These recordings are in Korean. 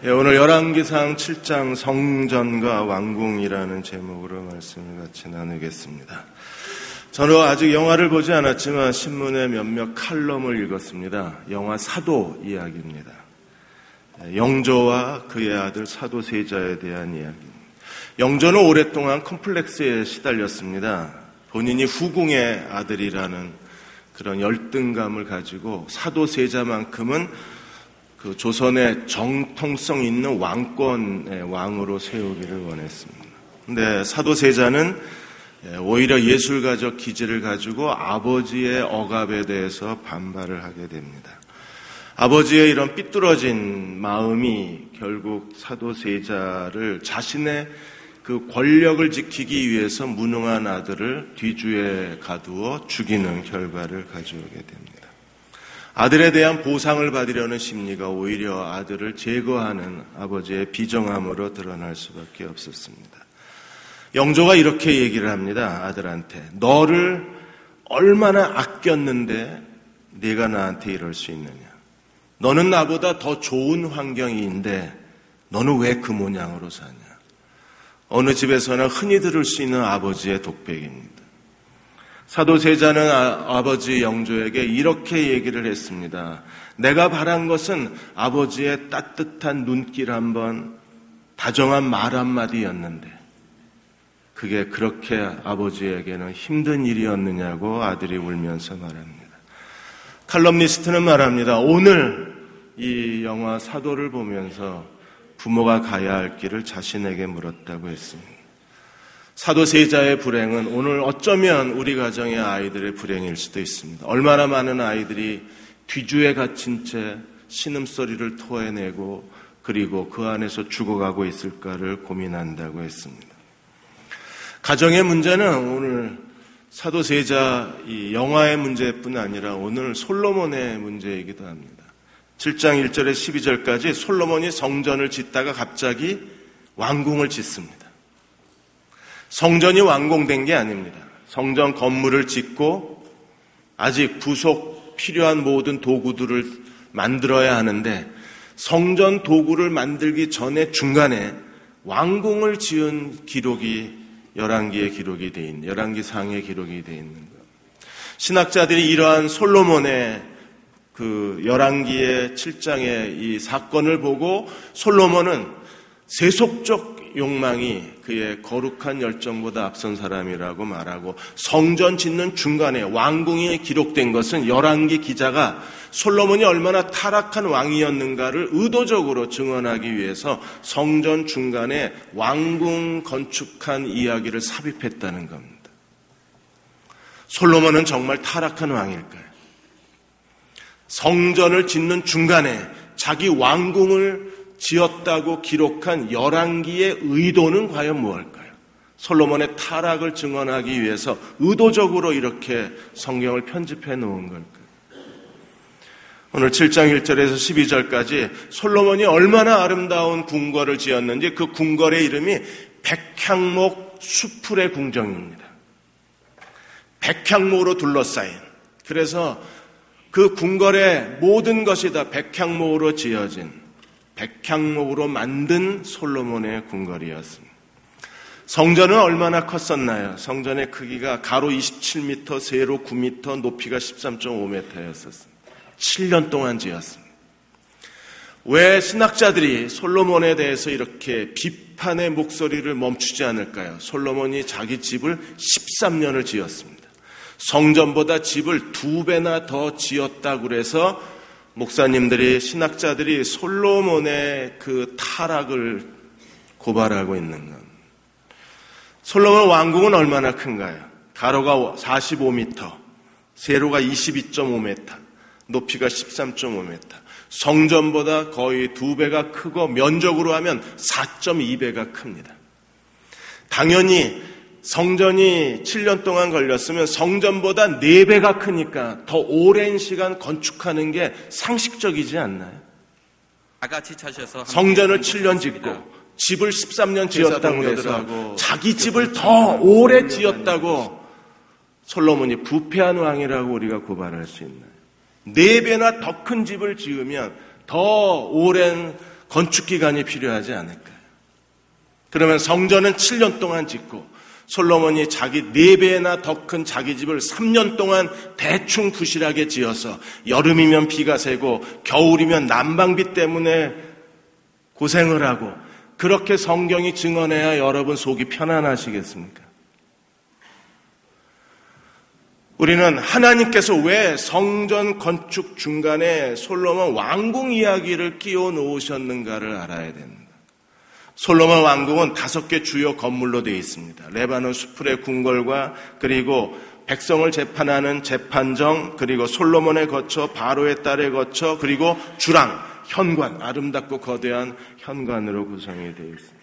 오늘 열왕기상 7장 성전과 왕궁이라는 제목으로 말씀을 같이 나누겠습니다. 저는 아직 영화를 보지 않았지만 신문의 몇몇 칼럼을 읽었습니다. 영화 사도 이야기입니다. 영조와 그의 아들 사도세자에 대한 이야기입니다. 영조는 오랫동안 컴플렉스에 시달렸습니다. 본인이 후궁의 아들이라는 그런 열등감을 가지고 사도세자만큼은 그 조선의 정통성 있는 왕권의 왕으로 세우기를 원했습니다. 근데 사도세자는 오히려 예술가적 기질을 가지고 아버지의 억압에 대해서 반발을 하게 됩니다. 아버지의 이런 삐뚤어진 마음이 결국 사도세자를 자신의 그 권력을 지키기 위해서 무능한 아들을 뒤주에 가두어 죽이는 결과를 가져오게 됩니다. 아들에 대한 보상을 받으려는 심리가 오히려 아들을 제거하는 아버지의 비정함으로 드러날 수밖에 없었습니다. 영조가 이렇게 얘기를 합니다. 아들한테. 너를 얼마나 아꼈는데 네가 나한테 이럴 수 있느냐. 너는 나보다 더 좋은 환경인데 너는 왜 그 모양으로 사냐. 어느 집에서나 흔히 들을 수 있는 아버지의 독백입니다. 사도세자는 아버지 영조에게 이렇게 얘기를 했습니다. 내가 바란 것은 아버지의 따뜻한 눈길 한번, 다정한 말 한마디였는데 그게 그렇게 아버지에게는 힘든 일이었느냐고 아들이 울면서 말합니다. 칼럼니스트는 말합니다. 오늘 이 영화 사도를 보면서 부모가 가야 할 길을 자신에게 물었다고 했습니다. 사도세자의 불행은 오늘 어쩌면 우리 가정의 아이들의 불행일 수도 있습니다. 얼마나 많은 아이들이 뒤주에 갇힌 채 신음소리를 토해내고 그리고 그 안에서 죽어가고 있을까를 고민한다고 했습니다. 가정의 문제는 오늘 사도세자 이 영화의 문제뿐 아니라 오늘 솔로몬의 문제이기도 합니다. 7장 1절에 12절까지 솔로몬이 성전을 짓다가 갑자기 왕궁을 짓습니다. 성전이 완공된 게 아닙니다. 성전 건물을 짓고 아직 부속 필요한 모든 도구들을 만들어야 하는데 성전 도구를 만들기 전에 중간에 왕궁을 지은 기록이 열왕기의 기록이 돼 있는, 열왕기상의 기록이 돼 있는 것. 신학자들이 이러한 솔로몬의 그 열왕기의 7장의 이 사건을 보고 솔로몬은 세속적 욕망이 그의 거룩한 열정보다 앞선 사람이라고 말하고 성전 짓는 중간에 왕궁이 기록된 것은 열왕기 기자가 솔로몬이 얼마나 타락한 왕이었는가를 의도적으로 증언하기 위해서 성전 중간에 왕궁 건축한 이야기를 삽입했다는 겁니다. 솔로몬은 정말 타락한 왕일까요? 성전을 짓는 중간에 자기 왕궁을 지었다고 기록한 열왕기의 의도는 과연 무엇일까요? 솔로몬의 타락을 증언하기 위해서 의도적으로 이렇게 성경을 편집해 놓은 걸까요? 오늘 7장 1절에서 12절까지 솔로몬이 얼마나 아름다운 궁궐을 지었는지 그 궁궐의 이름이 백향목 수풀의 궁정입니다. 백향목으로 둘러싸인, 그래서 그 궁궐의 모든 것이 다 백향목으로 지어진, 백향목으로 만든 솔로몬의 궁궐이었습니다. 성전은 얼마나 컸었나요? 성전의 크기가 가로 27m, 세로 9m, 높이가 13.5m였었습니다. 7년 동안 지었습니다. 왜 신학자들이 솔로몬에 대해서 이렇게 비판의 목소리를 멈추지 않을까요? 솔로몬이 자기 집을 13년을 지었습니다. 성전보다 집을 2배나 더 지었다고 그래서 목사님들이, 신학자들이 솔로몬의 그 타락을 고발하고 있는 겁니다. 솔로몬 왕궁은 얼마나 큰가요? 가로가 45m, 세로가 22.5m, 높이가 13.5m. 성전보다 거의 2배가 크고 면적으로 하면 4.2배가 큽니다. 당연히 성전이 7년 동안 걸렸으면 성전보다 4배가 크니까 더 오랜 시간 건축하는 게 상식적이지 않나요? 성전을 7년 짓고 집을 13년 지었다고 해서 자기 집을 더 오래 지었다고 솔로몬이 부패한 왕이라고 우리가 고발할 수 있나요? 4배나 더 큰 집을 지으면 더 오랜 건축 기간이 필요하지 않을까요? 그러면 성전은 7년 동안 짓고 솔로몬이 자기 4배나 더 큰 자기 집을 3년 동안 대충 부실하게 지어서 여름이면 비가 새고 겨울이면 난방비 때문에 고생을 하고 그렇게 성경이 증언해야 여러분 속이 편안하시겠습니까? 우리는 하나님께서 왜 성전 건축 중간에 솔로몬 왕궁 이야기를 끼워 놓으셨는가를 알아야 됩니다. 솔로몬 왕궁은 5개 주요 건물로 되어 있습니다. 레바논 수풀의 궁궐과 그리고 백성을 재판하는 재판정, 그리고 솔로몬의 거처, 바로의 딸의 거처, 그리고 주랑, 현관, 아름답고 거대한 현관으로 구성이 되어 있습니다.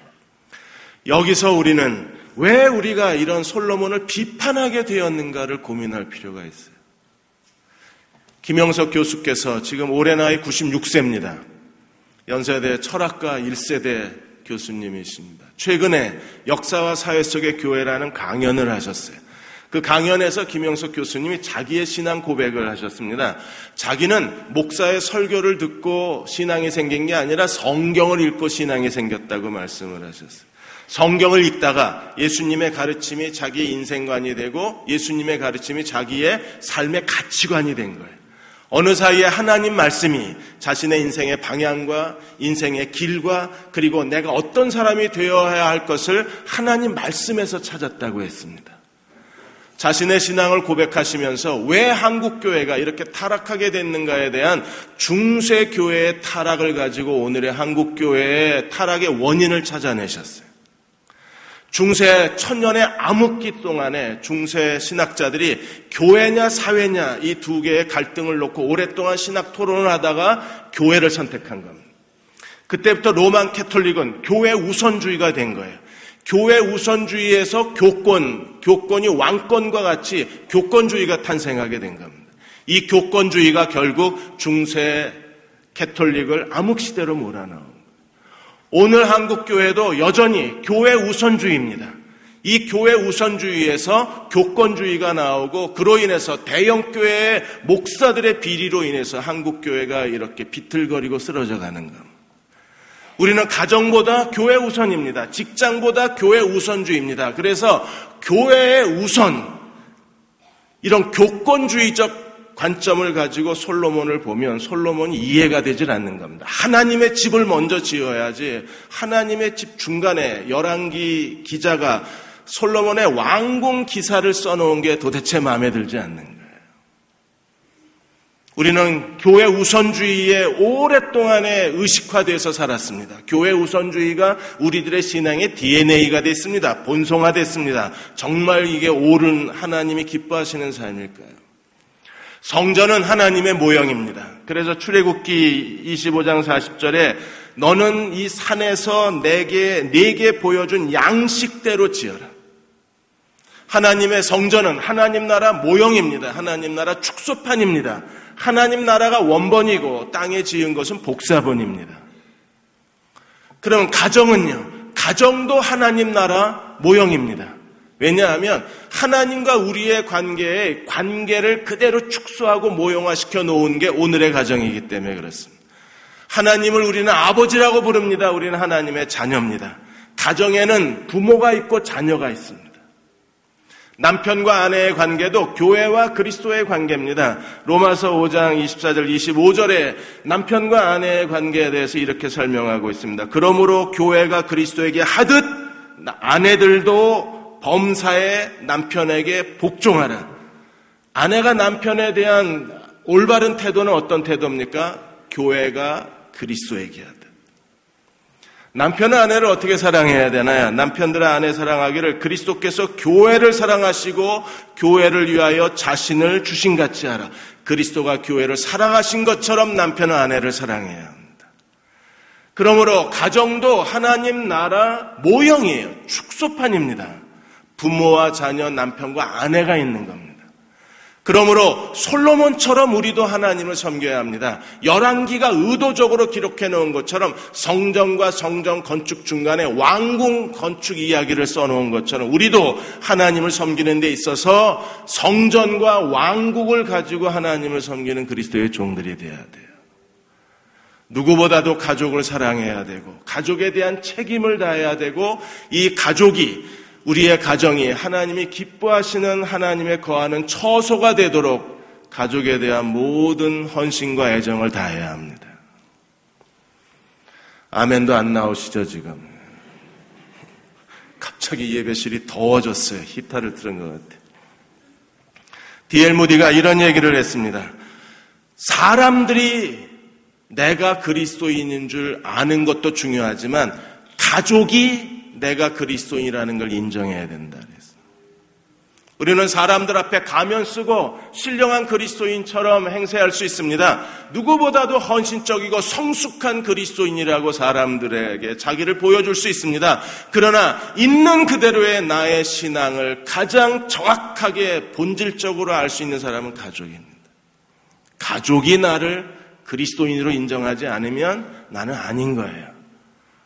여기서 우리는 왜 우리가 이런 솔로몬을 비판하게 되었는가를 고민할 필요가 있어요. 김영석 교수께서 지금 올해 나이 96세입니다. 연세대 철학과 1세대 교수님이십니다. 최근에 역사와 사회 속의 교회라는 강연을 하셨어요. 그 강연에서 김영석 교수님이 자기의 신앙 고백을 하셨습니다. 자기는 목사의 설교를 듣고 신앙이 생긴 게 아니라 성경을 읽고 신앙이 생겼다고 말씀을 하셨어요. 성경을 읽다가 예수님의 가르침이 자기의 인생관이 되고 예수님의 가르침이 자기의 삶의 가치관이 된 거예요. 어느 사이에 하나님 말씀이 자신의 인생의 방향과 인생의 길과 그리고 내가 어떤 사람이 되어야 할 것을 하나님 말씀에서 찾았다고 했습니다. 자신의 신앙을 고백하시면서 왜 한국교회가 이렇게 타락하게 됐는가에 대한 중세교회의 타락을 가지고 오늘의 한국교회의 타락의 원인을 찾아내셨어요. 중세 천년의 암흑기 동안에 중세 신학자들이 교회냐 사회냐 이 2개의 갈등을 놓고 오랫동안 신학 토론을 하다가 교회를 선택한 겁니다. 그때부터 로만 캐톨릭은 교회 우선주의가 된 거예요. 교회 우선주의에서 교권이 왕권과 같이 교권주의가 탄생하게 된 겁니다. 이 교권주의가 결국 중세 캐톨릭을 암흑시대로 몰아넣은 오늘 한국교회도 여전히 교회 우선주의입니다. 이 교회 우선주의에서 교권주의가 나오고 그로 인해서 대형교회의 목사들의 비리로 인해서 한국교회가 이렇게 비틀거리고 쓰러져 가는 겁니다. 우리는 가정보다 교회 우선입니다. 직장보다 교회 우선주의입니다. 그래서 교회의 우선, 이런 교권주의적 관점을 가지고 솔로몬을 보면 솔로몬이 이해가 되질 않는 겁니다. 하나님의 집을 먼저 지어야지 하나님의 집 중간에 열왕기 기자가 솔로몬의 왕궁 기사를 써놓은 게 도대체 마음에 들지 않는 거예요. 우리는 교회 우선주의에 오랫동안에 의식화돼서 살았습니다. 교회 우선주의가 우리들의 신앙의 DNA가 됐습니다. 본성화됐습니다. 정말 이게 옳은 하나님이 기뻐하시는 삶일까요? 성전은 하나님의 모형입니다. 그래서 출애굽기 25장 40절에 너는 이 산에서 내게 보여준 양식대로 지어라. 하나님의 성전은 하나님 나라 모형입니다. 하나님 나라 축소판입니다. 하나님 나라가 원본이고 땅에 지은 것은 복사본입니다. 그러면 가정은요? 가정도 하나님 나라 모형입니다. 왜냐하면 하나님과 우리의 관계를 그대로 축소하고 모형화시켜 놓은 게 오늘의 가정이기 때문에 그렇습니다. 하나님을 우리는 아버지라고 부릅니다. 우리는 하나님의 자녀입니다. 가정에는 부모가 있고 자녀가 있습니다. 남편과 아내의 관계도 교회와 그리스도의 관계입니다. 로마서 5장 24절 25절에 남편과 아내의 관계에 대해서 이렇게 설명하고 있습니다. 그러므로 교회가 그리스도에게 하듯 아내들도 범사에 남편에게 복종하라. 아내가 남편에 대한 올바른 태도는 어떤 태도입니까? 교회가 그리스도에게 하듯. 남편은 아내를 어떻게 사랑해야 되나요? 남편들은 아내 사랑하기를 그리스도께서 교회를 사랑하시고 교회를 위하여 자신을 주신같이 하라. 그리스도가 교회를 사랑하신 것처럼 남편은 아내를 사랑해야 합니다. 그러므로 가정도 하나님 나라 모형이에요. 축소판입니다. 부모와 자녀, 남편과 아내가 있는 겁니다. 그러므로 솔로몬처럼 우리도 하나님을 섬겨야 합니다. 열왕기가 의도적으로 기록해 놓은 것처럼 성전과 성전 건축 중간에 왕궁 건축 이야기를 써놓은 것처럼 우리도 하나님을 섬기는 데 있어서 성전과 왕국을 가지고 하나님을 섬기는 그리스도의 종들이 되어야 돼요. 누구보다도 가족을 사랑해야 되고 가족에 대한 책임을 다해야 되고 이 가족이 우리의 가정이 하나님이 기뻐하시는 하나님의 거하는 처소가 되도록 가족에 대한 모든 헌신과 애정을 다해야 합니다. 아멘도 안 나오시죠 지금? 갑자기 예배실이 더워졌어요. 히터를 틀은 것 같아요. D.L. 무디가 이런 얘기를 했습니다. 사람들이 내가 그리스도인인 줄 아는 것도 중요하지만 가족이 내가 그리스도인이라는 걸 인정해야 된다 그랬어요. 우리는 사람들 앞에 가면 쓰고 신령한 그리스도인처럼 행세할 수 있습니다. 누구보다도 헌신적이고 성숙한 그리스도인이라고 사람들에게 자기를 보여줄 수 있습니다. 그러나 있는 그대로의 나의 신앙을 가장 정확하게 본질적으로 알 수 있는 사람은 가족입니다. 가족이 나를 그리스도인으로 인정하지 않으면 나는 아닌 거예요.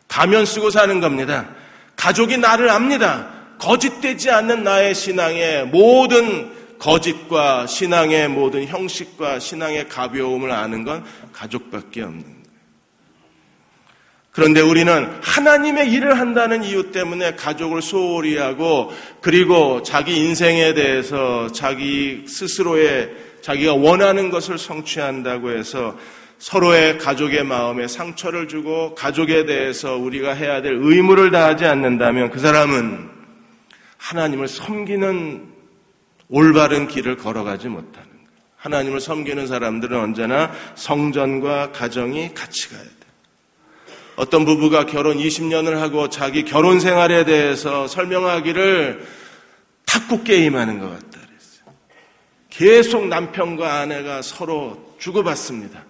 가면 쓰고 사는 겁니다. 가족이 나를 압니다. 거짓되지 않는 나의 신앙의 모든 거짓과 신앙의 모든 형식과 신앙의 가벼움을 아는 건 가족밖에 없는 거예요. 그런데 우리는 하나님의 일을 한다는 이유 때문에 가족을 소홀히 하고 그리고 자기 인생에 대해서 자기 스스로의 자기가 원하는 것을 성취한다고 해서 서로의 가족의 마음에 상처를 주고 가족에 대해서 우리가 해야 될 의무를 다하지 않는다면 그 사람은 하나님을 섬기는 올바른 길을 걸어가지 못하는 거예요. 하나님을 섬기는 사람들은 언제나 성전과 가정이 같이 가야 돼요. 어떤 부부가 결혼 20년을 하고 자기 결혼 생활에 대해서 설명하기를 탁구 게임하는 것 같다 그랬어요. 계속 남편과 아내가 서로 주고받습니다.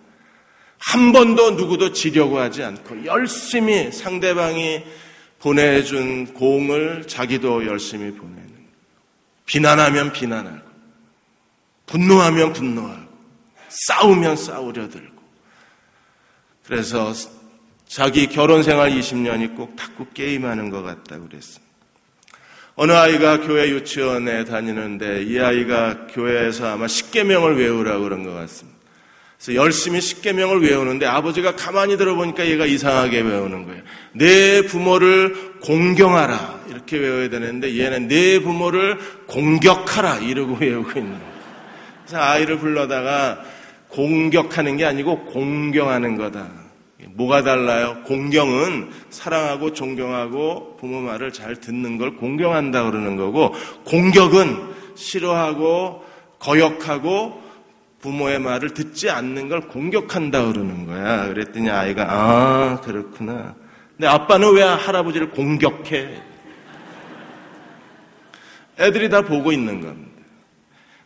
한 번도 누구도 지려고 하지 않고 열심히 상대방이 보내준 공을 자기도 열심히 보내는 거예요. 비난하면 비난하고 분노하면 분노하고 싸우면 싸우려 들고 그래서 자기 결혼 생활 20년이 꼭 탁구 게임하는 것 같다고 그랬습니다. 어느 아이가 교회 유치원에 다니는데 이 아이가 교회에서 아마 십계명을 외우라고 그런 것 같습니다. 그래서 열심히 십계명을 외우는데 아버지가 가만히 들어보니까 얘가 이상하게 외우는 거예요. 내 부모를 공경하라 이렇게 외워야 되는데 얘는 내 부모를 공격하라 이러고 외우고 있는 거예요. 그래서 아이를 불러다가 공격하는 게 아니고 공경하는 거다. 뭐가 달라요? 공경은 사랑하고 존경하고 부모 말을 잘 듣는 걸 공경한다 그러는 거고 공격은 싫어하고 거역하고 부모의 말을 듣지 않는 걸 공격한다 그러는 거야. 그랬더니 아이가 그렇구나. 근데 아빠는 왜 할아버지를 공격해? 애들이 다 보고 있는 겁니다.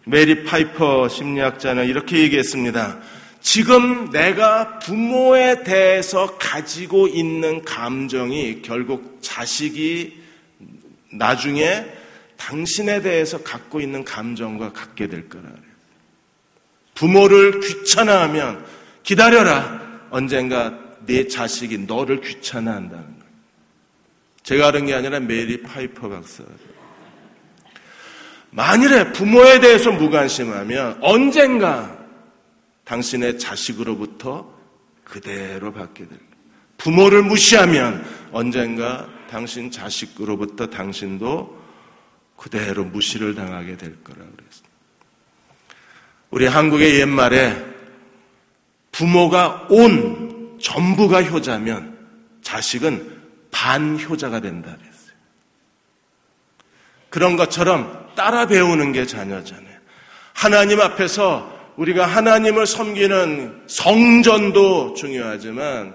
메리 파이퍼 심리학자는 이렇게 얘기했습니다. 지금 내가 부모에 대해서 가지고 있는 감정이 결국 자식이 나중에 당신에 대해서 갖고 있는 감정과 같게 될 거라 그래요. 부모를 귀찮아하면 기다려라. 언젠가 내 자식이 너를 귀찮아한다는 거예요. 제가 하는 게 아니라 메리 파이퍼 박사. 만일에 부모에 대해서 무관심하면 언젠가 당신의 자식으로부터 그대로 받게 될 거예요. 부모를 무시하면 언젠가 당신 자식으로부터 당신도 그대로 무시를 당하게 될 거라고 그랬습니다. 우리 한국의 옛말에 부모가 온 전부가 효자면 자식은 반효자가 된다 그랬어요. 그런 것처럼 따라 배우는 게 자녀잖아요. 하나님 앞에서 우리가 하나님을 섬기는 성전도 중요하지만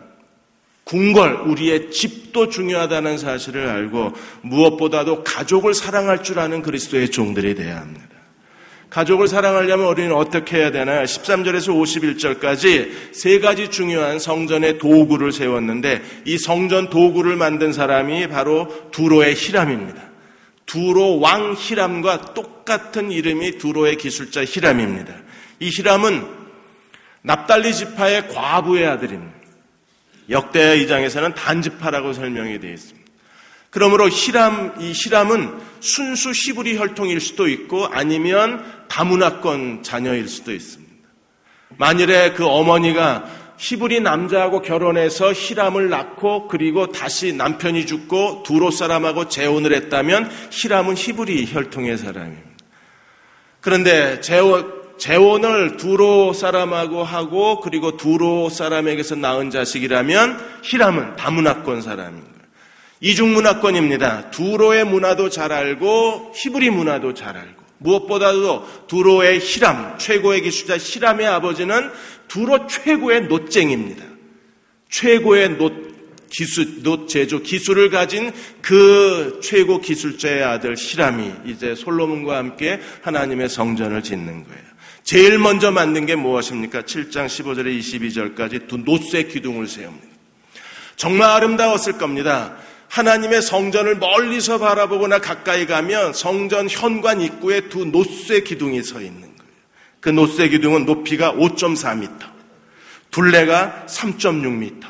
궁궐, 우리의 집도 중요하다는 사실을 알고 무엇보다도 가족을 사랑할 줄 아는 그리스도의 종들이 되어야 합니다. 가족을 사랑하려면 우리는 어떻게 해야 되나요? 13절에서 51절까지 세 가지 중요한 성전의 도구를 세웠는데 이 성전 도구를 만든 사람이 바로 두로의 히람입니다. 두로 왕 히람과 똑같은 이름이 두로의 기술자 히람입니다. 이 히람은 납달리 지파의 과부의 아들입니다. 역대하 2장에서는 단지파라고 설명이 되어 있습니다. 그러므로 이 히람은 순수 히브리 혈통일 수도 있고 아니면 다문화권 자녀일 수도 있습니다. 만일에 그 어머니가 히브리 남자하고 결혼해서 히람을 낳고 그리고 다시 남편이 죽고 두로 사람하고 재혼을 했다면 히람은 히브리 혈통의 사람입니다. 그런데 재혼을 두로 사람하고 하고 그리고 두로 사람에게서 낳은 자식이라면 히람은 다문화권 사람인 거예요. 이중문화권입니다. 두로의 문화도 잘 알고 히브리 문화도 잘 알고 무엇보다도 두로의 히람, 최고의 기술자 히람의 아버지는 두로 최고의 놋쟁입니다. 최고의 놋 제조 기술을 가진 그 최고 기술자의 아들 히람이 이제 솔로몬과 함께 하나님의 성전을 짓는 거예요. 제일 먼저 만든 게 무엇입니까? 7장 15절에 22절까지 두 놋쇠 기둥을 세웁니다. 정말 아름다웠을 겁니다. 하나님의 성전을 멀리서 바라보거나 가까이 가면 성전 현관 입구에 두 놋쇠 기둥이 서 있는 거예요. 그 놋쇠 기둥은 높이가 5.4m, 둘레가 3.6m.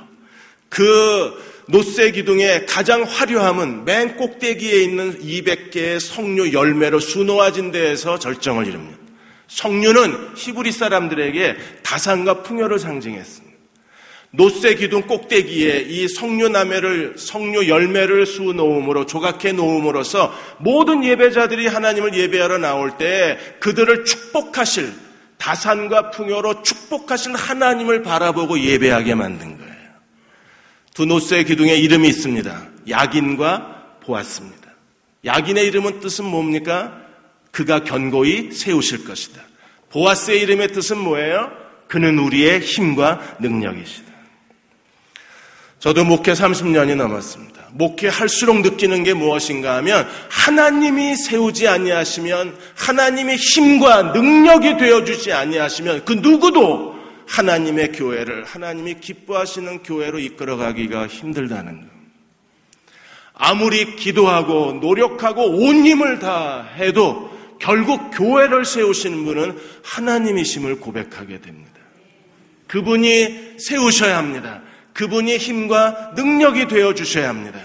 그 놋쇠 기둥의 가장 화려함은 맨 꼭대기에 있는 200개의 석류 열매로 수놓아진 데에서 절정을 이룹니다. 석류는 히브리 사람들에게 다산과 풍요를 상징했습니다. 놋쇠 기둥 꼭대기에 이 석류 열매를 수놓음으로 조각해 놓음으로써 모든 예배자들이 하나님을 예배하러 나올 때 그들을 축복하실 다산과 풍요로 축복하실 하나님을 바라보고 예배하게 만든 거예요. 두 놋쇠 기둥에 이름이 있습니다. 야긴과 보아스입니다. 야긴의 이름은 뜻은 뭡니까? 그가 견고히 세우실 것이다. 보아스의 이름의 뜻은 뭐예요? 그는 우리의 힘과 능력이시다. 저도 목회 30년이 넘었습니다. 목회할수록 느끼는 게 무엇인가 하면 하나님이 세우지 아니하시면 하나님의 힘과 능력이 되어주지 아니하시면 그 누구도 하나님의 교회를 하나님이 기뻐하시는 교회로 이끌어가기가 힘들다는 것. 아무리 기도하고 노력하고 온 힘을 다해도 결국 교회를 세우시는 분은 하나님이심을 고백하게 됩니다. 그분이 세우셔야 합니다. 그분이 힘과 능력이 되어주셔야 합니다.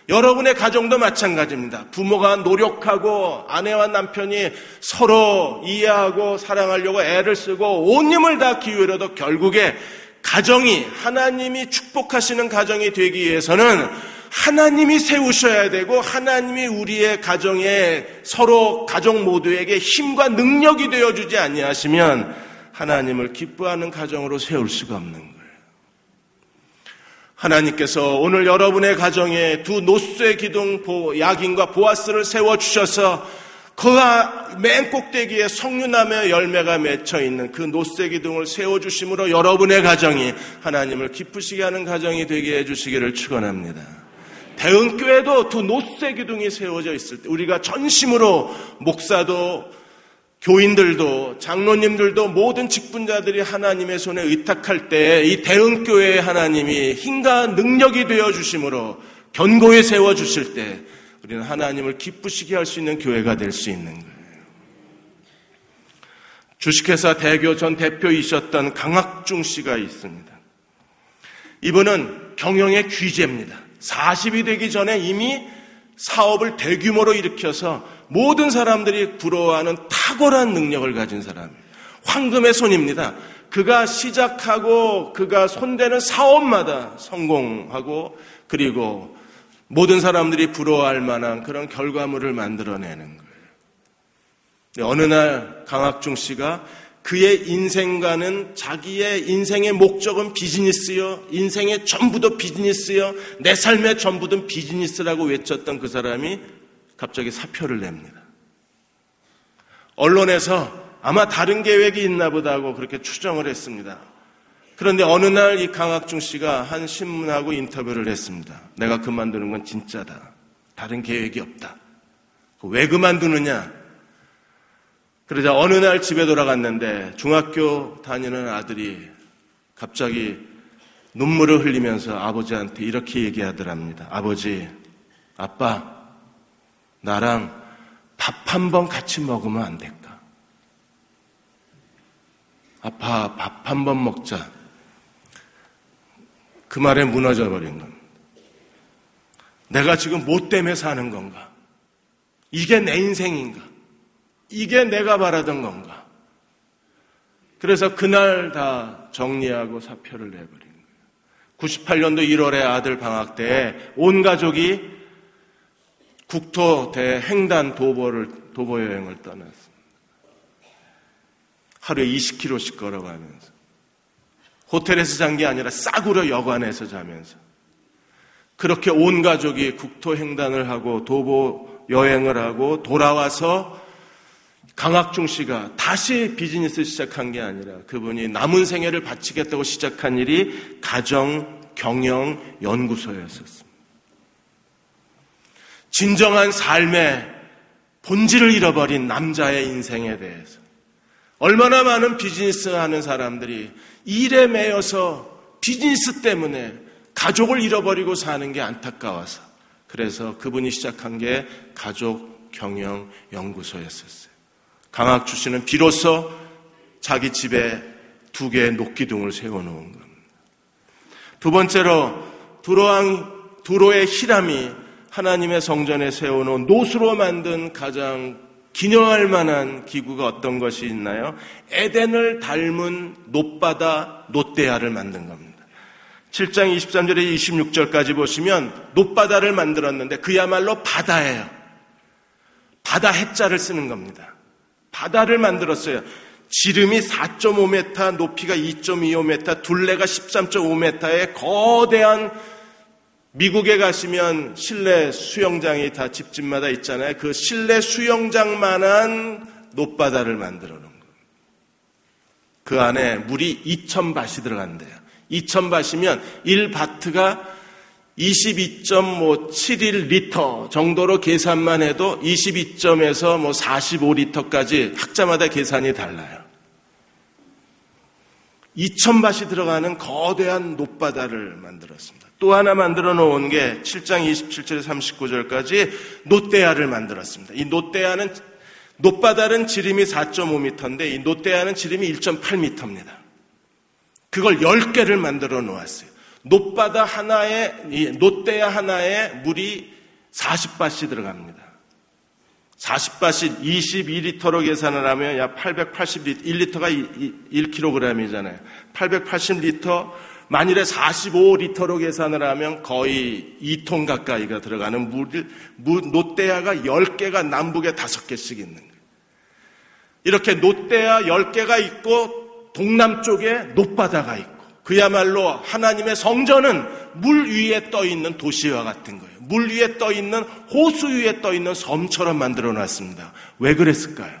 여러분의 가정도 마찬가지입니다. 부모가 노력하고 아내와 남편이 서로 이해하고 사랑하려고 애를 쓰고 온 힘을 다 기울여도 결국에 가정이 하나님이 축복하시는 가정이 되기 위해서는 하나님이 세우셔야 되고 하나님이 우리의 가정에 서로 가정 모두에게 힘과 능력이 되어주지 아니하시면 하나님을 기뻐하는 가정으로 세울 수가 없는 거예요. 하나님께서 오늘 여러분의 가정에 두 놋쇠 기둥 야긴과 보아스를 세워주셔서 그 맨 꼭대기에 석류나무의 열매가 맺혀있는 그 놋쇠 기둥을 세워주심으로 여러분의 가정이 하나님을 기쁘시게 하는 가정이 되게 해주시기를 축원합니다. 대흥교회도 두 놋쇠 기둥이 세워져 있을 때 우리가 전심으로 목사도 교인들도 장로님들도 모든 직분자들이 하나님의 손에 의탁할 때 이 대흥교회의 하나님이 힘과 능력이 되어주심으로 견고히 세워주실 때 우리는 하나님을 기쁘시게 할 수 있는 교회가 될 수 있는 거예요. 주식회사 대교 전 대표이셨던 강학중 씨가 있습니다. 이분은 경영의 귀재입니다. 40이 되기 전에 이미 사업을 대규모로 일으켜서 모든 사람들이 부러워하는 탁월한 능력을 가진 사람이에요. 황금의 손입니다. 그가 시작하고 그가 손대는 사업마다 성공하고 그리고 모든 사람들이 부러워할 만한 그런 결과물을 만들어내는 거예요. 어느 날 강학중 씨가 그의 인생과는 자기의 인생의 목적은 비즈니스요. 인생의 전부도 비즈니스요. 내 삶의 전부도 비즈니스라고 외쳤던 그 사람이 갑자기 사표를 냅니다. 언론에서 아마 다른 계획이 있나 보다 하고 그렇게 추정을 했습니다. 그런데 어느 날 이 강학중 씨가 한 신문하고 인터뷰를 했습니다. 내가 그만두는 건 진짜다. 다른 계획이 없다. 왜 그만두느냐? 그러자 어느 날 집에 돌아갔는데 중학교 다니는 아들이 갑자기 눈물을 흘리면서 아버지한테 이렇게 얘기하더랍니다. 아버지, 아빠, 나랑 밥 한 번 같이 먹으면 안 될까? 아빠, 밥 한 번 먹자. 그 말에 무너져 버린 겁니다. 내가 지금 뭐 때문에 사는 건가? 이게 내 인생인가? 이게 내가 바라던 건가? 그래서 그날 다 정리하고 사표를 내버린 거예요. 98년도 1월에 아들 방학 때 온 가족이 국토 대횡단 도보 여행을 떠났습니다. 하루에 20km씩 걸어가면서 호텔에서 잔 게 아니라 싸구려 여관에서 자면서 그렇게 온 가족이 국토 횡단을 하고 도보 여행을 하고 돌아와서 강학중 씨가 다시 비즈니스 시작한 게 아니라 그분이 남은 생애를 바치겠다고 시작한 일이 가정 경영 연구소였었습니다. 진정한 삶의 본질을 잃어버린 남자의 인생에 대해서 얼마나 많은 비즈니스 하는 사람들이 일에 매여서 비즈니스 때문에 가족을 잃어버리고 사는 게 안타까워서 그래서 그분이 시작한 게 가족 경영 연구소였었어요. 강학주 씨는 비로소 자기 집에 2개의 녹기둥을 세워놓은 겁니다. 두 번째로 두로의 히람이 하나님의 성전에 세워놓은 노수로 만든 가장 기념할 만한 기구가 어떤 것이 있나요? 에덴을 닮은 놋바다 놋대야를 만든 겁니다. 7장 23절에 26절까지 보시면 놋바다를 만들었는데 그야말로 바다예요. 바다 해자를 쓰는 겁니다. 바다를 만들었어요. 지름이 4.5m, 높이가 2.25m, 둘레가 13.5m의 거대한, 미국에 가시면 실내 수영장이 다 집집마다 있잖아요. 그 실내 수영장만한 놋바다를 만들어 놓은 거예요. 그 안에 물이 2,000밭이 들어간대요. 2,000밭이면 1바트가 22.71리터 정도로 계산만 해도 22점에서 45리터까지 학자마다 계산이 달라요. 2,000밭이 들어가는 거대한 놋바다를 만들었습니다. 또 하나 만들어 놓은 게 7장 27절에서 39절까지 놋대야를 만들었습니다. 이 놋바다는 지름이 4.5m인데 이 놋대야는 지름이 1.8m입니다. 그걸 10개를 만들어 놓았어요. 놋바다 하나에, 놋대야 하나에 물이 40밭이 들어갑니다. 40밭이 22리터로 계산을 하면 약 880리터, 1리터가 1kg이잖아요. 880리터, 만일에 45리터로 계산을 하면 거의 2톤 가까이가 들어가는 놋대야가 10개가 남북에 5개씩 있는 거예요. 이렇게 놋대야 10개가 있고 동남쪽에 놋바다가 있고 그야말로 하나님의 성전은 물 위에 떠있는 도시와 같은 거예요. 물 위에 떠있는 호수 위에 떠있는 섬처럼 만들어 놨습니다. 왜 그랬을까요?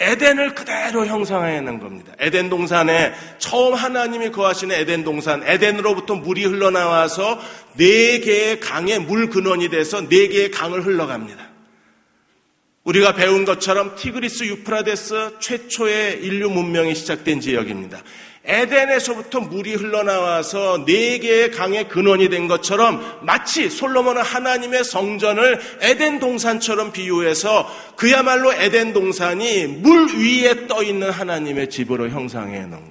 에덴을 그대로 형상해 놓은 겁니다. 에덴 동산에 처음 하나님이 거하시는 에덴 동산, 에덴으로부터 물이 흘러나와서 4개의 강의 물 근원이 돼서 4개의 강을 흘러갑니다. 우리가 배운 것처럼 티그리스 유프라데스 최초의 인류 문명이 시작된 지역입니다. 에덴에서부터 물이 흘러나와서 4개의 강의 근원이 된 것처럼 마치 솔로몬은 하나님의 성전을 에덴 동산처럼 비유해서 그야말로 에덴 동산이 물 위에 떠있는 하나님의 집으로 형상해 놓은 거예요.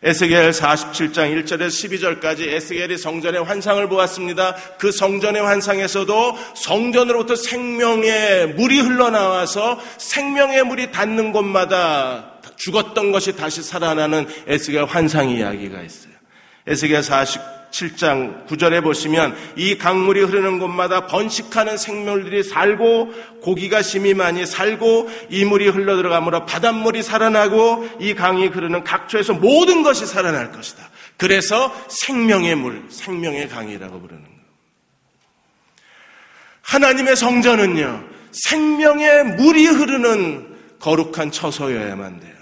에스겔 47장 1절에서 12절까지 에스겔이 성전의 환상을 보았습니다. 그 성전의 환상에서도 성전으로부터 생명의 물이 흘러나와서 생명의 물이 닿는 곳마다 죽었던 것이 다시 살아나는 에스겔 환상 이야기가 있어요. 에스겔 47장 9절에 보시면 이 강물이 흐르는 곳마다 번식하는 생물들이 살고 고기가 심히 많이 살고 이 물이 흘러들어가므로 바닷물이 살아나고 이 강이 흐르는 각처에서 모든 것이 살아날 것이다. 그래서 생명의 물, 생명의 강이라고 부르는 거예요. 하나님의 성전은요, 생명의 물이 흐르는 거룩한 처소여야만 돼요.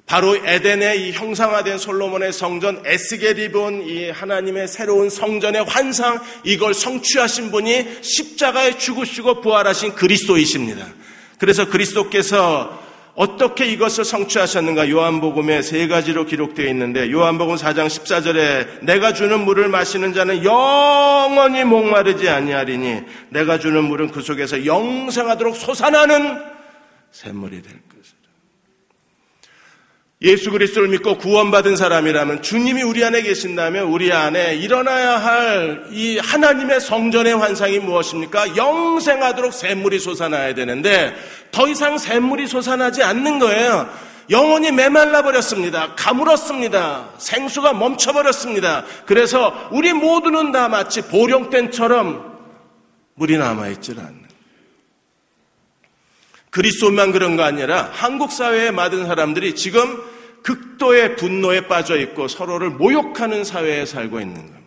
바로 에덴의 이 형상화된 솔로몬의 성전, 에스겔이 본 이 하나님의 새로운 성전의 환상, 이걸 성취하신 분이 십자가에 죽으시고 부활하신 그리스도이십니다. 그래서 그리스도께서 어떻게 이것을 성취하셨는가? 요한복음에 3가지로 기록되어 있는데 요한복음 4장 14절에 내가 주는 물을 마시는 자는 영원히 목마르지 아니하리니 내가 주는 물은 그 속에서 영생하도록 솟아나는 샘물이 될 것이다. 예수 그리스도를 믿고 구원받은 사람이라면 주님이 우리 안에 계신다면 우리 안에 일어나야 할 이 하나님의 성전의 환상이 무엇입니까? 영생하도록 샘물이 솟아나야 되는데 더 이상 샘물이 솟아나지 않는 거예요. 영혼이 메말라 버렸습니다. 가물었습니다. 생수가 멈춰버렸습니다. 그래서 우리 모두는 다 마치 보령댐처럼 물이 남아있질 않는. 그리스도만 그런 거 아니라 한국 사회에 많은 사람들이 지금 극도의 분노에 빠져 있고 서로를 모욕하는 사회에 살고 있는 겁니다.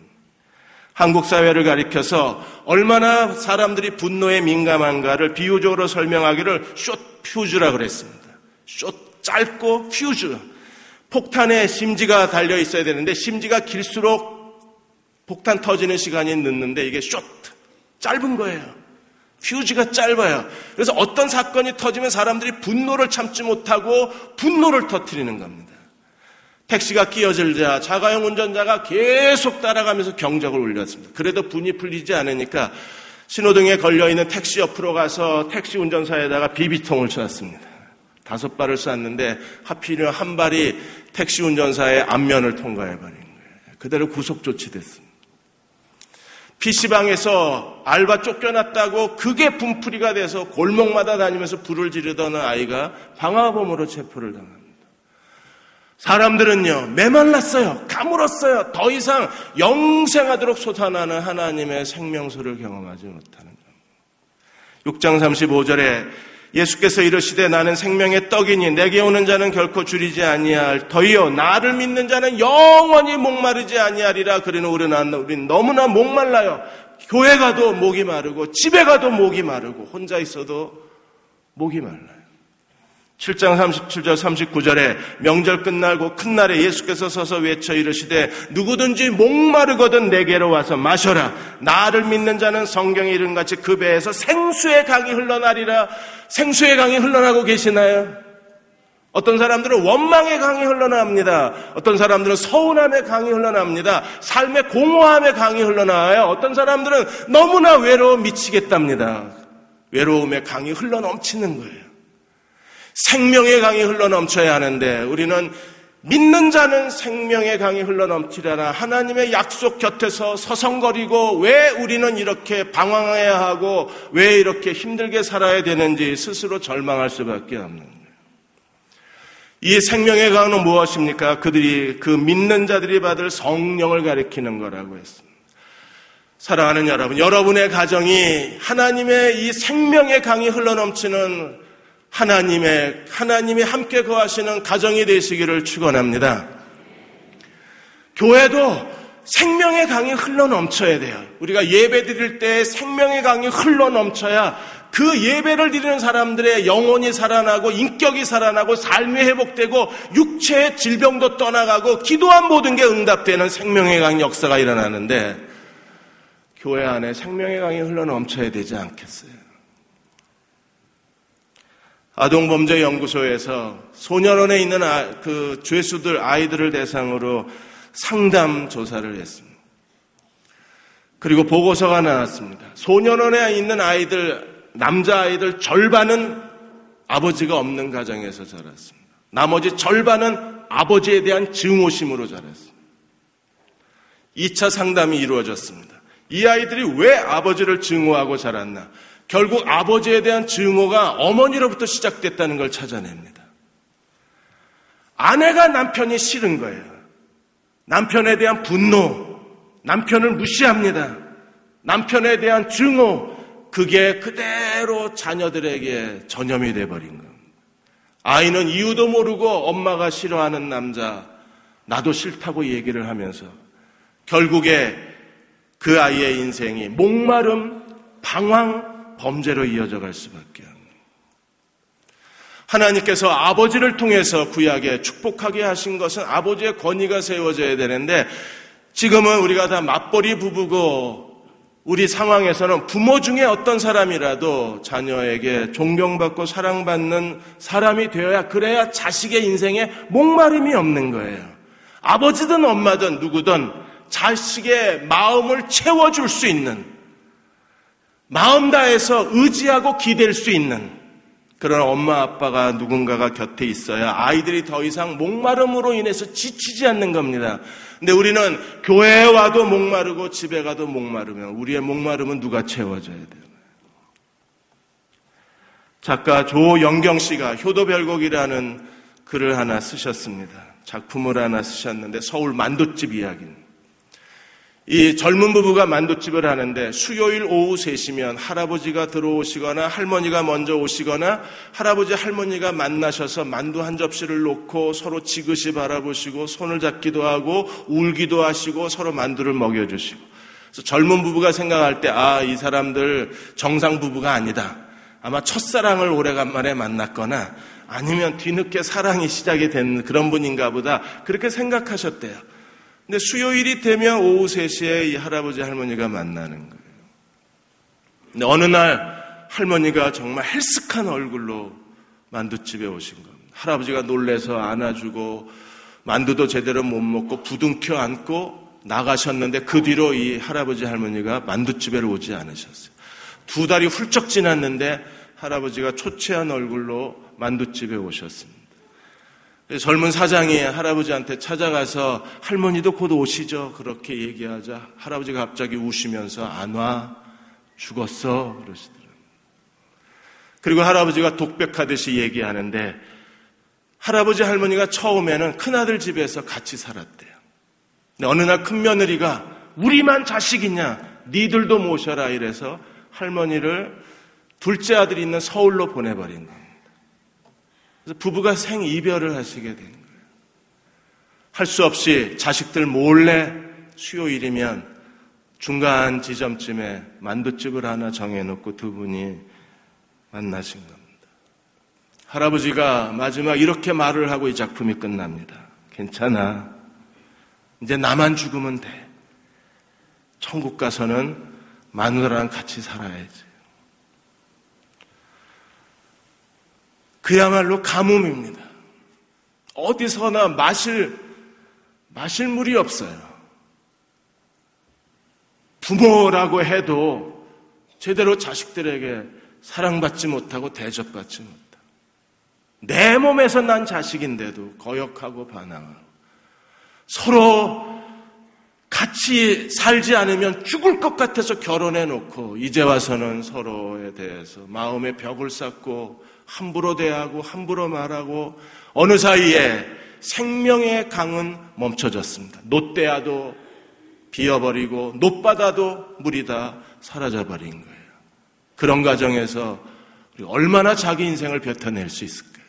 한국 사회를 가리켜서 얼마나 사람들이 분노에 민감한가를 비유적으로 설명하기를 숏퓨즈라 그랬습니다. 숏 짧고 퓨즈. 폭탄에 심지가 달려 있어야 되는데 심지가 길수록 폭탄 터지는 시간이 늦는데 이게 숏 짧은 거예요. 퓨즈가 짧아요. 그래서 어떤 사건이 터지면 사람들이 분노를 참지 못하고 분노를 터뜨리는 겁니다. 택시가 끼어들자 자가용 운전자가 계속 따라가면서 경적을 울렸습니다. 그래도 분이 풀리지 않으니까 신호등에 걸려있는 택시 옆으로 가서 택시 운전사에다가 비비통을 쐈습니다. 5발을 쐈는데 하필이면 한 발이 택시 운전사의 앞면을 통과해버린 거예요. 그대로 구속 조치됐습니다. PC방에서 알바 쫓겨났다고 그게 분풀이가 돼서 골목마다 다니면서 불을 지르던 아이가 방화범으로 체포를 당합니다. 사람들은요, 메말랐어요. 가물었어요. 더 이상 영생하도록 솟아나는 하나님의 생명수를 경험하지 못하는 겁니다. 6장 35절에 예수께서 이르시되 나는 생명의 떡이니 내게 오는 자는 결코 줄이지 아니할 더이요 나를 믿는 자는 영원히 목마르지 아니하리라. 그러는 우리는 너무나 목말라요. 교회 가도 목이 마르고 집에 가도 목이 마르고 혼자 있어도 목이 말라요. 7장 37절 39절에 명절 끝나고 큰 날에 예수께서 서서 외쳐 이르시되 누구든지 목마르거든 내게로 와서 마셔라. 나를 믿는 자는 성경에 이른 같이 그 배에서 생수의 강이 흘러나리라. 생수의 강이 흘러나고 계시나요? 어떤 사람들은 원망의 강이 흘러나옵니다. 어떤 사람들은 서운함의 강이 흘러나옵니다. 삶의 공허함의 강이 흘러나와요. 어떤 사람들은 너무나 외로워 미치겠답니다. 외로움의 강이 흘러넘치는 거예요. 생명의 강이 흘러넘쳐야 하는데 우리는 믿는 자는 생명의 강이 흘러넘치려나 하나님의 약속 곁에서 서성거리고 왜 우리는 이렇게 방황해야 하고 왜 이렇게 힘들게 살아야 되는지 스스로 절망할 수밖에 없는 거예요. 이 생명의 강은 무엇입니까? 그들이 그 믿는 자들이 받을 성령을 가리키는 거라고 했습니다. 사랑하는 여러분, 여러분의 가정이 하나님의 이 생명의 강이 흘러넘치는 하나님이 함께 거하시는 가정이 되시기를 축원합니다. 교회도 생명의 강이 흘러넘쳐야 돼요. 우리가 예배 드릴 때 생명의 강이 흘러넘쳐야 그 예배를 드리는 사람들의 영혼이 살아나고 인격이 살아나고 삶이 회복되고 육체의 질병도 떠나가고 기도한 모든 게 응답되는 생명의 강 역사가 일어나는데 교회 안에 생명의 강이 흘러넘쳐야 되지 않겠어요? 아동범죄연구소에서 소년원에 있는 그 죄수들 아이들을 대상으로 상담 조사를 했습니다. 그리고 보고서가 나왔습니다. 소년원에 있는 아이들, 남자아이들 절반은 아버지가 없는 가정에서 자랐습니다. 나머지 절반은 아버지에 대한 증오심으로 자랐습니다. 2차 상담이 이루어졌습니다. 이 아이들이 왜 아버지를 증오하고 자랐나? 결국 아버지에 대한 증오가 어머니로부터 시작됐다는 걸 찾아냅니다. 아내가 남편이 싫은 거예요. 남편에 대한 분노, 남편을 무시합니다. 남편에 대한 증오, 그게 그대로 자녀들에게 전염이 돼버린 겁니다. 아이는 이유도 모르고 엄마가 싫어하는 남자, 나도 싫다고 얘기를 하면서 결국에 그 아이의 인생이 목마름, 방황, 범죄로 이어져 갈 수밖에 없습니다. 하나님께서 아버지를 통해서 구약에 축복하게 하신 것은 아버지의 권위가 세워져야 되는데 지금은 우리가 다 맞벌이 부부고 우리 상황에서는 부모 중에 어떤 사람이라도 자녀에게 존경받고 사랑받는 사람이 되어야 그래야 자식의 인생에 목마름이 없는 거예요. 아버지든 엄마든 누구든 자식의 마음을 채워줄 수 있는 마음 다해서 의지하고 기댈 수 있는 그런 엄마 아빠가 누군가가 곁에 있어야 아이들이 더 이상 목마름으로 인해서 지치지 않는 겁니다. 근데 우리는 교회에 와도 목마르고 집에 가도 목마르면 우리의 목마름은 누가 채워줘야 돼요? 작가 조영경 씨가 효도별곡이라는 글을 하나 쓰셨습니다. 작품을 하나 쓰셨는데 서울 만둣집 이야기입니다. 이 젊은 부부가 만둣집을 하는데 수요일 오후 3시면 할아버지가 들어오시거나 할머니가 먼저 오시거나 할아버지 할머니가 만나셔서 만두 한 접시를 놓고 서로 지그시 바라보시고 손을 잡기도 하고 울기도 하시고 서로 만두를 먹여주시고, 그래서 젊은 부부가 생각할 때 이 사람들 정상 부부가 아니다. 아마 첫사랑을 오래간만에 만났거나 아니면 뒤늦게 사랑이 시작이 된 그런 분인가 보다, 그렇게 생각하셨대요. 근데 수요일이 되면 오후 3시에 이 할아버지 할머니가 만나는 거예요. 근데 어느 날 할머니가 정말 헬쓱한 얼굴로 만두집에 오신 겁니다. 할아버지가 놀래서 안아주고 만두도 제대로 못 먹고 부둥켜 안고 나가셨는데 그 뒤로 이 할아버지 할머니가 만두집에 오지 않으셨어요. 2달이 훌쩍 지났는데 할아버지가 초췌한 얼굴로 만두집에 오셨습니다. 젊은 사장이 할아버지한테 찾아가서 할머니도 곧 오시죠, 그렇게 얘기하자 할아버지가 갑자기 우시면서 안 와, 죽었어 그러시더라고요. 그리고 할아버지가 독백하듯이 얘기하는데 할아버지 할머니가 처음에는 큰아들 집에서 같이 살았대요. 근데 어느 날 큰며느리가 우리만 자식이냐, 니들도 모셔라 이래서 할머니를 둘째 아들이 있는 서울로 보내버린 겁니다. 그래서 부부가 생이별을 하시게 된 거예요. 할 수 없이 자식들 몰래 수요일이면 중간 지점쯤에 만두집을 하나 정해놓고 두 분이 만나신 겁니다. 할아버지가 마지막 이렇게 말을 하고 이 작품이 끝납니다. 괜찮아. 이제 나만 죽으면 돼. 천국 가서는 마누라랑 같이 살아야지. 그야말로 가뭄입니다. 어디서나 마실 물이 없어요. 부모라고 해도 제대로 자식들에게 사랑받지 못하고 대접받지 못하고, 내 몸에서 난 자식인데도 거역하고 반항하고, 서로 같이 살지 않으면 죽을 것 같아서 결혼해놓고 이제 와서는 서로에 대해서 마음의 벽을 쌓고 함부로 대하고 함부로 말하고, 어느 사이에 생명의 강은 멈춰졌습니다. 놋대야도 비어버리고 놋바다도 물이 다 사라져버린 거예요. 그런 과정에서 얼마나 자기 인생을 뱉어낼 수 있을까요?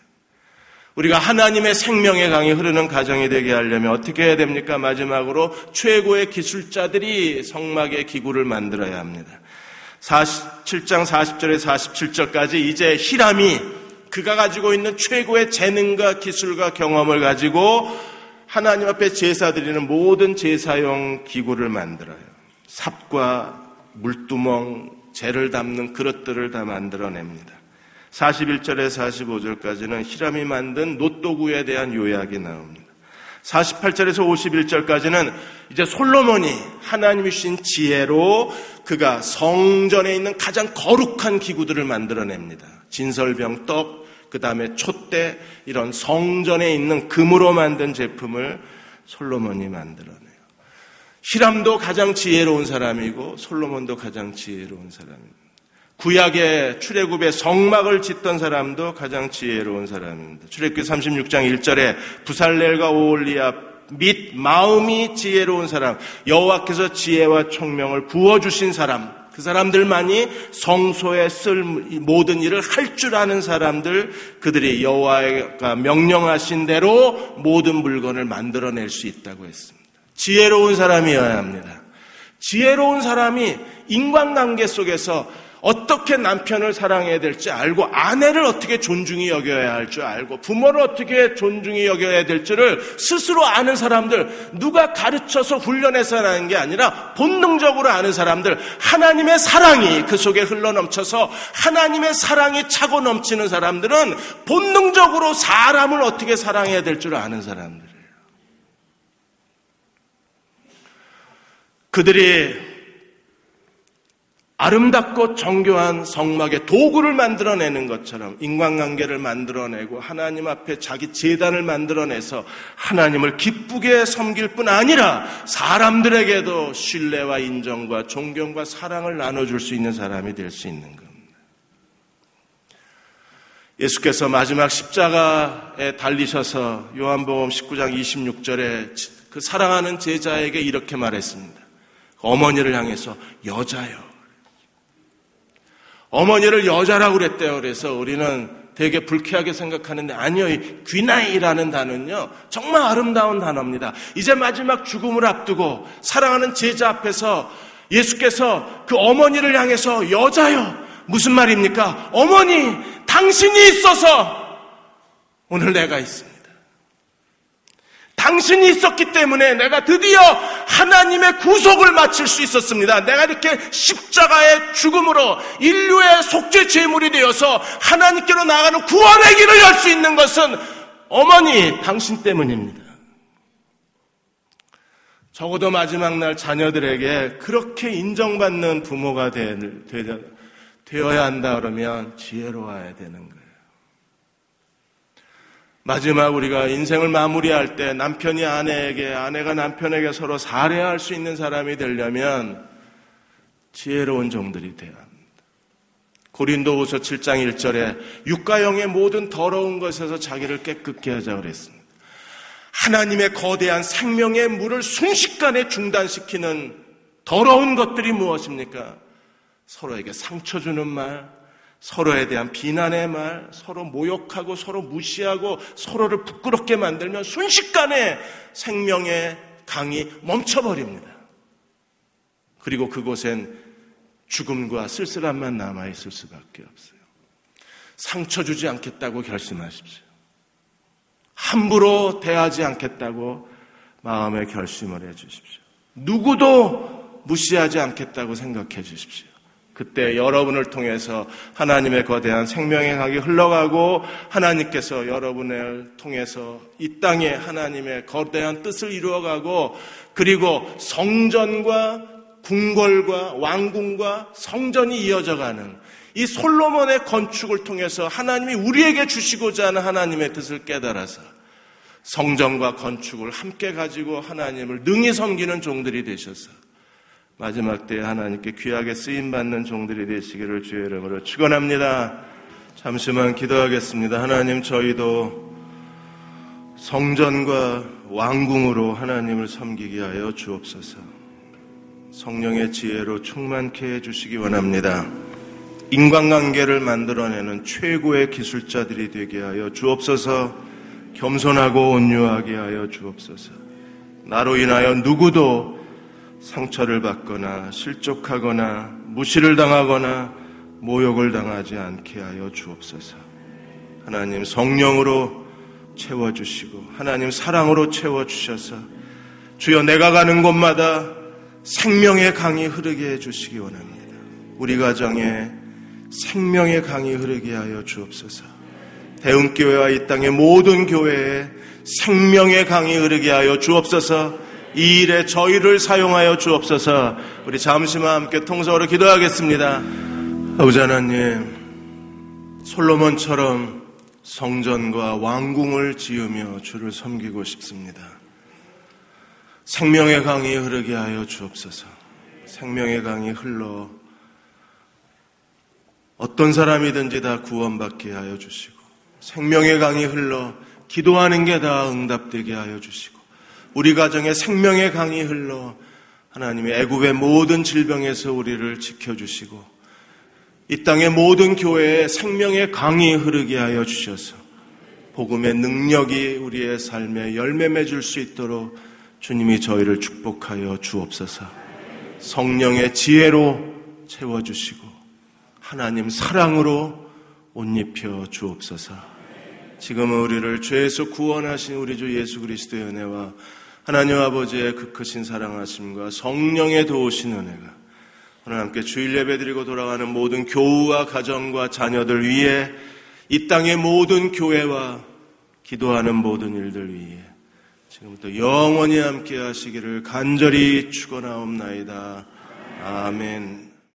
우리가 하나님의 생명의 강이 흐르는 가정이 되게 하려면 어떻게 해야 됩니까? 마지막으로 최고의 기술자들이 성막의 기구를 만들어야 합니다. 7장 40절에 47절까지 이제 히람이 그가 가지고 있는 최고의 재능과 기술과 경험을 가지고 하나님 앞에 제사 드리는 모든 제사용 기구를 만들어요. 삽과 물두멍, 재를 담는 그릇들을 다 만들어냅니다. 41절에 45절까지는 히람이 만든 놋도구에 대한 요약이 나옵니다. 48절에서 51절까지는 이제 솔로몬이 하나님이 주신 지혜로 그가 성전에 있는 가장 거룩한 기구들을 만들어냅니다. 진설병, 떡, 그 다음에 촛대, 이런 성전에 있는 금으로 만든 제품을 솔로몬이 만들어내요. 히람도 가장 지혜로운 사람이고 솔로몬도 가장 지혜로운 사람입니다. 구약의 출애굽의 성막을 짓던 사람도 가장 지혜로운 사람입니다. 출애굽기 36장 1절에 부살렐과 오홀리압 및 마음이 지혜로운 사람, 여호와께서 지혜와 총명을 부어주신 사람, 그 사람들만이 성소에 쓸 모든 일을 할 줄 아는 사람들, 그들이 여호와가 명령하신 대로 모든 물건을 만들어낼 수 있다고 했습니다. 지혜로운 사람이어야 합니다. 지혜로운 사람이 인간관계 속에서 어떻게 남편을 사랑해야 될지 알고, 아내를 어떻게 존중히 여겨야 할 줄 알고, 부모를 어떻게 존중히 여겨야 될지를 스스로 아는 사람들, 누가 가르쳐서 훈련해서 하는 게 아니라 본능적으로 아는 사람들, 하나님의 사랑이 그 속에 흘러넘쳐서 하나님의 사랑이 차고 넘치는 사람들은 본능적으로 사람을 어떻게 사랑해야 될 줄 아는 사람들이에요. 그들이 아름답고 정교한 성막의 도구를 만들어내는 것처럼 인간관계를 만들어내고 하나님 앞에 자기 제단을 만들어내서 하나님을 기쁘게 섬길 뿐 아니라 사람들에게도 신뢰와 인정과 존경과 사랑을 나눠줄 수 있는 사람이 될 수 있는 겁니다. 예수께서 마지막 십자가에 달리셔서 요한복음 19장 26절에 그 사랑하는 제자에게 이렇게 말했습니다. 어머니를 향해서 여자요. 어머니를 여자라고 그랬대요. 그래서 우리는 되게 불쾌하게 생각하는데 아니요. 이 귀나이라는 단어는요. 정말 아름다운 단어입니다. 이제 마지막 죽음을 앞두고 사랑하는 제자 앞에서 예수께서 그 어머니를 향해서 여자요. 무슨 말입니까? 어머니, 당신이 있어서 오늘 내가 있습니다. 당신이 있었기 때문에 내가 드디어 하나님의 구속을 마칠 수 있었습니다. 내가 이렇게 십자가의 죽음으로 인류의 속죄 제물이 되어서 하나님께로 나가는 구원의 길을 열 수 있는 것은 어머니, 당신 때문입니다. 적어도 마지막 날 자녀들에게 그렇게 인정받는 부모가 되어야 한다 그러면 지혜로워야 되는 거예요. 마지막 우리가 인생을 마무리할 때 남편이 아내에게, 아내가 남편에게 서로 살해할 수 있는 사람이 되려면 지혜로운 종들이 되어야 합니다. 고린도후서 7장 1절에 육과 영의 모든 더러운 것에서 자기를 깨끗게 하자고 그랬습니다. 하나님의 거대한 생명의 물을 순식간에 중단시키는 더러운 것들이 무엇입니까? 서로에게 상처 주는 말, 서로에 대한 비난의 말, 서로 모욕하고 서로 무시하고 서로를 부끄럽게 만들면 순식간에 생명의 강이 멈춰버립니다. 그리고 그곳엔 죽음과 쓸쓸함만 남아있을 수밖에 없어요. 상처 주지 않겠다고 결심하십시오. 함부로 대하지 않겠다고 마음의 결심을 해주십시오. 누구도 무시하지 않겠다고 생각해 주십시오. 그때 여러분을 통해서 하나님의 거대한 생명의 강이 흘러가고 하나님께서 여러분을 통해서 이 땅에 하나님의 거대한 뜻을 이루어가고 그리고 성전과 궁궐과 왕궁과 성전이 이어져가는 이 솔로몬의 건축을 통해서 하나님이 우리에게 주시고자 하는 하나님의 뜻을 깨달아서 성전과 건축을 함께 가지고 하나님을 능히 섬기는 종들이 되셔서 마지막 때에 하나님께 귀하게 쓰임받는 종들이 되시기를 주의 이름으로 축원합니다. 잠시만 기도하겠습니다. 하나님, 저희도 성전과 왕궁으로 하나님을 섬기게 하여 주옵소서. 성령의 지혜로 충만케 해주시기 원합니다. 인간관계를 만들어내는 최고의 기술자들이 되게 하여 주옵소서. 겸손하고 온유하게 하여 주옵소서. 나로 인하여 누구도 상처를 받거나 실족하거나 무시를 당하거나 모욕을 당하지 않게 하여 주옵소서. 하나님, 성령으로 채워주시고 하나님 사랑으로 채워주셔서 주여 내가 가는 곳마다 생명의 강이 흐르게 해주시기 원합니다. 우리 가정에 생명의 강이 흐르게 하여 주옵소서. 대운교회와 이 땅의 모든 교회에 생명의 강이 흐르게 하여 주옵소서. 이 일에 저희를 사용하여 주옵소서. 우리 잠시만 함께 통성으로 기도하겠습니다. 아버지 하나님, 솔로몬처럼 성전과 왕궁을 지으며 주를 섬기고 싶습니다. 생명의 강이 흐르게 하여 주옵소서. 생명의 강이 흘러 어떤 사람이든지 다 구원받게 하여 주시고 생명의 강이 흘러 기도하는 게 다 응답되게 하여 주시고 우리 가정에 생명의 강이 흘러 하나님의 애굽의 모든 질병에서 우리를 지켜주시고 이 땅의 모든 교회에 생명의 강이 흐르게 하여 주셔서 복음의 능력이 우리의 삶에 열매 맺을 수 있도록 주님이 저희를 축복하여 주옵소서. 성령의 지혜로 채워주시고 하나님 사랑으로 옷 입혀 주옵소서. 지금은 우리를 죄에서 구원하신 우리 주 예수 그리스도의 은혜와 하나님 아버지의 그 크신 사랑하심과 성령의 도우신 은혜가 오늘 함께 주일 예배드리고 돌아가는 모든 교우와 가정과 자녀들 위에 이 땅의 모든 교회와 기도하는 모든 일들 위에 지금부터 영원히 함께 하시기를 간절히 축원하옵나이다. 아멘.